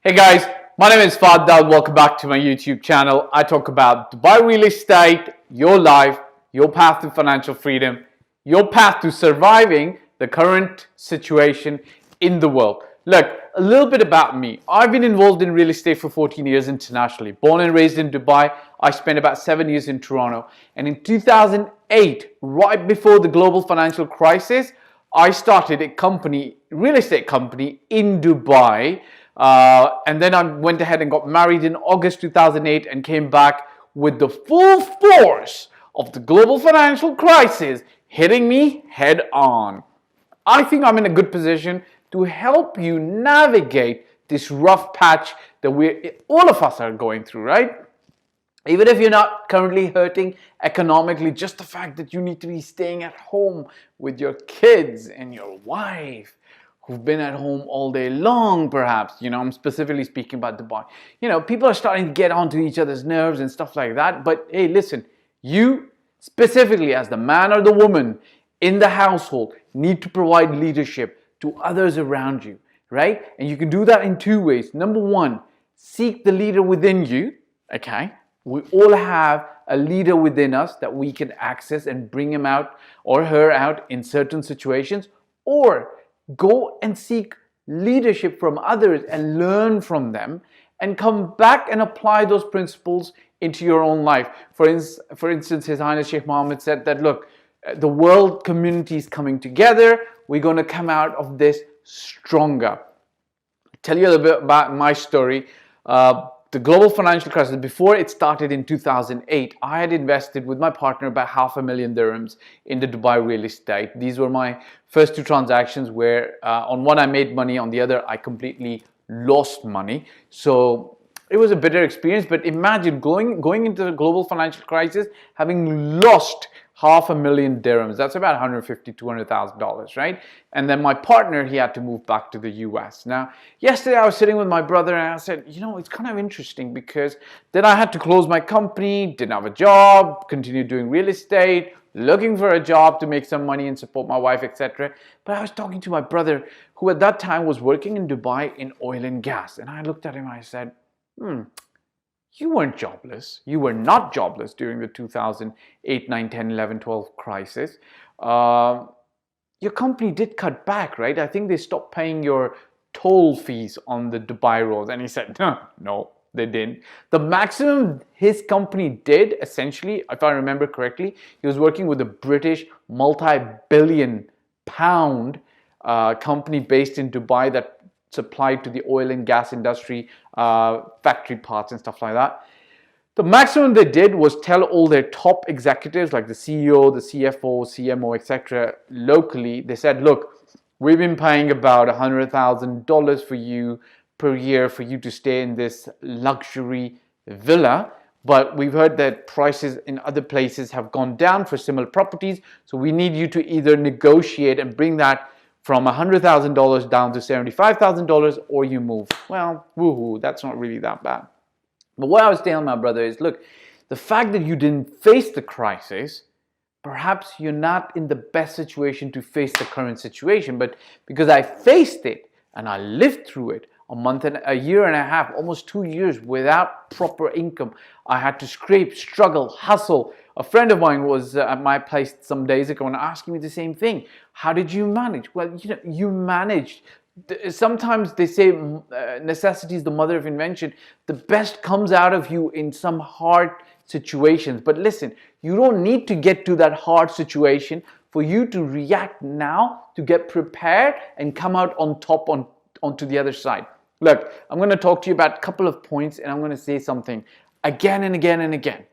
Hey guys, my name is Fahd Dawood. Welcome back to my YouTube channel. I talk about Dubai real estate, your life, your path to financial freedom, your path to surviving the current situation in the world. Look, a little bit about me. I've been involved in real estate for 14 years internationally. Born and raised in Dubai, I spent about 7 years in Toronto. And in 2008, right before the global financial crisis, I started a company, real estate company in Dubai. And then I went ahead and got married in August 2008 and came back with the full force of the global financial crisis hitting me head on. I think I'm in a good position to help you navigate this rough patch that all of us are going through, right? Even if you're not currently hurting economically, just the fact that you need to be staying at home with your kids and your wife who've been at home all day long, perhaps, I'm specifically speaking about Dubai. People are starting to get onto each other's nerves and stuff like that. But hey, listen, you specifically as the man or the woman in the household need to provide leadership to others around you, right? And you can do that in two ways. Number one, seek the leader within you, okay? We all have a leader within us that we can access and bring him out or her out in certain situations, or go and seek leadership from others and learn from them and come back and apply those principles into your own life. For instance, His Highness Sheikh Mohammed said that, look, the world community is coming together. We're going to come out of this stronger. I'll tell you a little bit about my story. The global financial crisis, before it started in 2008, I had invested with my partner about $500,000 dirhams in the Dubai real estate. These were my first two transactions where on one I made money, on the other I completely lost money. So it was a bitter experience, but imagine going into the global financial crisis, having lost $500,000 dirhams. That's about $150,000, $200,000, right? And then my partner, he had to move back to the US. Now, yesterday I was sitting with my brother and I said, it's kind of interesting because then I had to close my company, didn't have a job, continued doing real estate, looking for a job to make some money and support my wife, etc. But I was talking to my brother, who at that time was working in Dubai in oil and gas. And I looked at him and I said, you weren't jobless. You were not jobless during the 2008, 9, 10, 11, 12 crisis. Your company did cut back, right? I think they stopped paying your toll fees on the Dubai roads. And he said, no, they didn't. The maximum his company did, essentially, if I remember correctly, he was working with a British multi-billion pound company based in Dubai that supplied to the oil and gas industry, factory parts and stuff like that. The maximum they did was tell all their top executives like the CEO, the CFO, CMO, etc. locally, they said, look, we've been paying about $100,000 for you per year for you to stay in this luxury villa. But we've heard that prices in other places have gone down for similar properties. So we need you to either negotiate and bring that from $100,000 down to $75,000, or you move. Well, woohoo, that's not really that bad. But what I was telling my brother is, look, the fact that you didn't face the crisis, perhaps you're not in the best situation to face the current situation. But because I faced it and I lived through it, a year and a half, almost 2 years without proper income, I had to scrape, struggle, hustle. A friend of mine was at my place some days ago and asking me the same thing. How did you manage? Well, you managed. Sometimes they say necessity is the mother of invention. The best comes out of you in some hard situations. But listen, you don't need to get to that hard situation for you to react now, to get prepared and come out on top onto the other side. Look, I'm going to talk to you about a couple of points and I'm going to say something again and again and again.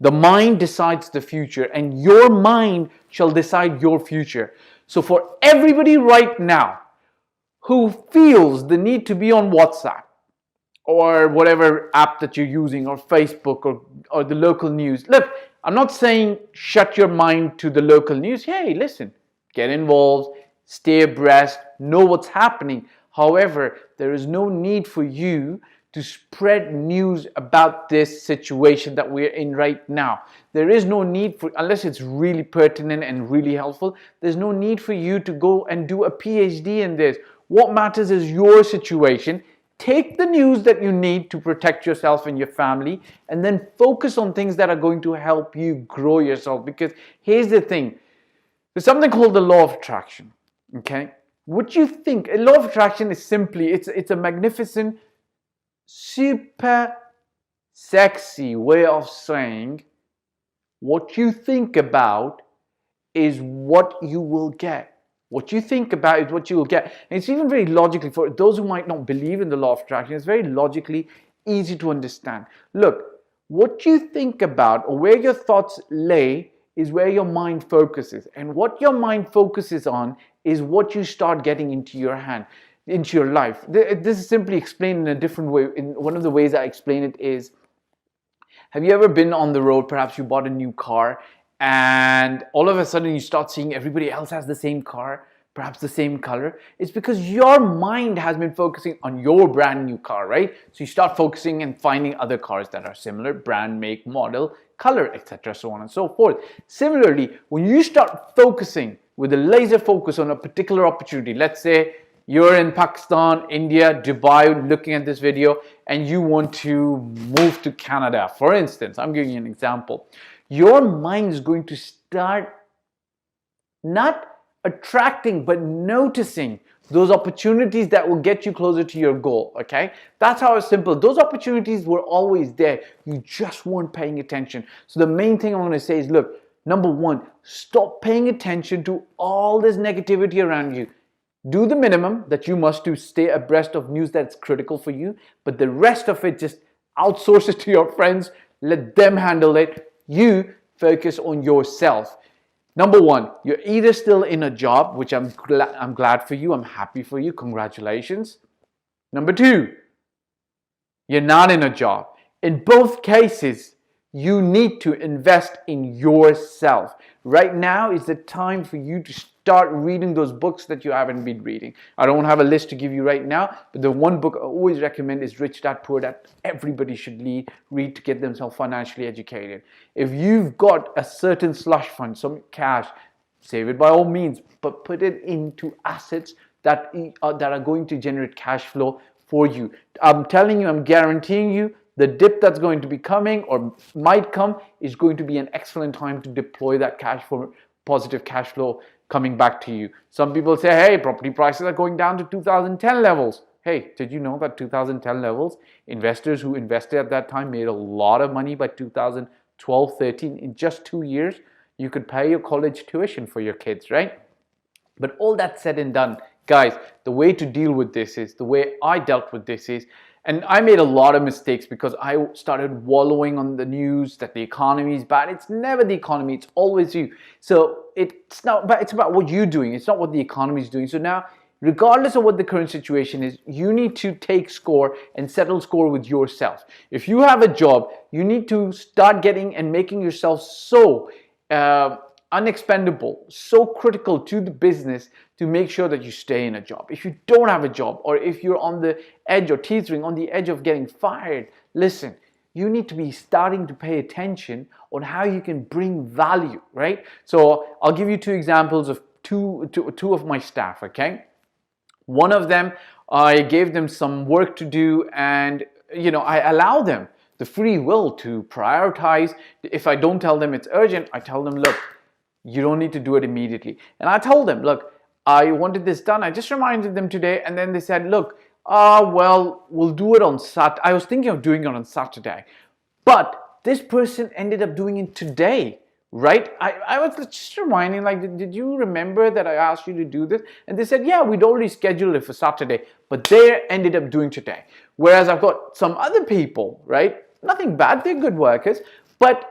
The mind decides the future, and your mind shall decide your future. So for everybody right now who feels the need to be on WhatsApp or whatever app that you're using, or Facebook or the local news, look, I'm not saying shut your mind to the local news. Hey, listen, get involved, stay abreast, know what's happening. However, there is no need for you to spread news about this situation that we're in right now. There is no need for, unless it's really pertinent and really helpful, there's no need for you to go and do a PhD in this. What matters is your situation Take the news that you need to protect yourself and your family, and then focus on things that are going to help you grow yourself. Because here's the thing, there's something called the law of attraction. Okay, what you think, a law of attraction is simply, it's a magnificent, super sexy way of saying what you think about is what you will get. What you think about is what you will get. And it's even very logically, for those who might not believe in the law of attraction, it's very logically easy to understand. Look, what you think about or where your thoughts lay is where your mind focuses. And what your mind focuses on is what you start getting into your hand, into your life. This is simply explained in a different way. In one of the ways I explain it is, have you ever been on the road? Perhaps you bought a new car, and all of a sudden you start seeing everybody else has the same car, perhaps the same color. It's because your mind has been focusing on your brand new car, right? So you start focusing and finding other cars that are similar, brand, make, model, color, etc., so on and so forth. Similarly, when you start focusing with a laser focus on a particular opportunity, let's say you're in Pakistan, India, Dubai, looking at this video, and you want to move to Canada, for instance. I'm giving you an example. Your mind is going to start not attracting, but noticing those opportunities that will get you closer to your goal, okay? That's how it's simple. Those opportunities were always there. You just weren't paying attention. So the main thing I want to say is, look, number one, stop paying attention to all this negativity around you. Do the minimum that you must to stay abreast of news that's critical for you, but the rest of it, just outsource it to your friends, let them handle it. You focus on yourself. Number one, you're either still in a job, which I'm glad for you, I'm happy for you, congratulations. Number two, you're not in a job. In both cases, you need to invest in yourself. Right now is the time for you to start reading those books that you haven't been reading. I don't have a list to give you right now, but the one book I always recommend is Rich Dad Poor Dad. Everybody should read to get themselves financially educated. If you've got a certain slush fund, some cash, save it by all means, but put it into assets that are going to generate cash flow for you. I'm telling you, I'm guaranteeing you, the dip that's going to be coming or might come is going to be an excellent time to deploy that cash for positive cash flow coming back to you. Some people say, hey, property prices are going down to 2010 levels. Hey, did you know that 2010 levels, investors who invested at that time made a lot of money by 2012, 13. In just 2 years, you could pay your college tuition for your kids, right? But all that said and done, guys, the way to deal with this is, the way I dealt with this is, and I made a lot of mistakes because I started wallowing on the news that the economy is bad. It's never the economy, it's always you. So it's about what you're doing. It's not what the economy is doing. So now, regardless of what the current situation is, you need to take score and settle score with yourself. If you have a job, you need to start getting and making yourself so unexpendable, so critical to the business to make sure that you stay in a job. If you don't have a job, or if you're on the edge or teetering on the edge of getting fired, listen, you need to be starting to pay attention on how you can bring value, right? So I'll give you two examples of two of my staff, okay? One of them, I gave them some work to do, and I allow them the free will to prioritize. If I don't tell them it's urgent, I tell them, look, you don't need to do it immediately. And I told them, look, I wanted this done. I just reminded them today, and then they said, look, well, we'll do it on Saturday. I was thinking of doing it on Saturday, but this person ended up doing it today, right? I was just reminding, like, did you remember that I asked you to do this? And they said, yeah, we'd already scheduled it for Saturday, but they ended up doing today. Whereas I've got some other people, right? Nothing bad, they're good workers, but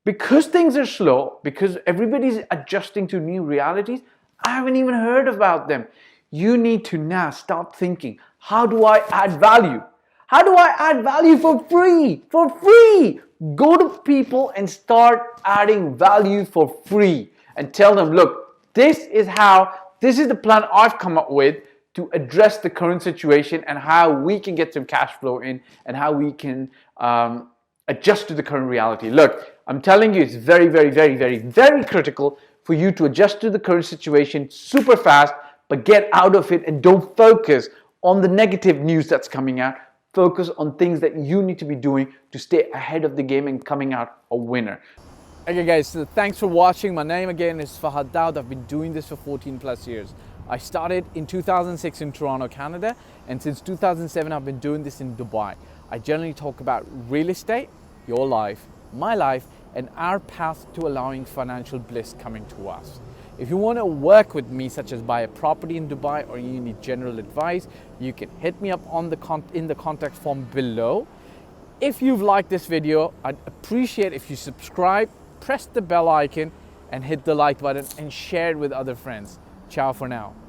because things are slow, because everybody's adjusting to new realities, I haven't even heard about them. You need to now start thinking, how do I add value? How do I add value for free? For free! Go to people and start adding value for free and tell them, look, this is the plan I've come up with to address the current situation and how we can get some cash flow in and how we can adjust to the current reality. Look, I'm telling you, it's very, very, very, very, very critical for you to adjust to the current situation super fast, but get out of it and don't focus on the negative news that's coming out. Focus on things that you need to be doing to stay ahead of the game and coming out a winner. Okay guys, so thanks for watching. My name again is Fahd Dawood. I've been doing this for 14 plus years. I started in 2006 in Toronto, Canada, and since 2007 I've been doing this in Dubai. I generally talk about real estate, your life, my life, and our path to allowing financial bliss coming to us. If you want to work with me, such as buy a property in Dubai, or you need general advice, you can hit me up on in the contact form below. If you've liked this video, I'd appreciate if you subscribe, press the bell icon, and hit the like button and share it with other friends. Ciao for now.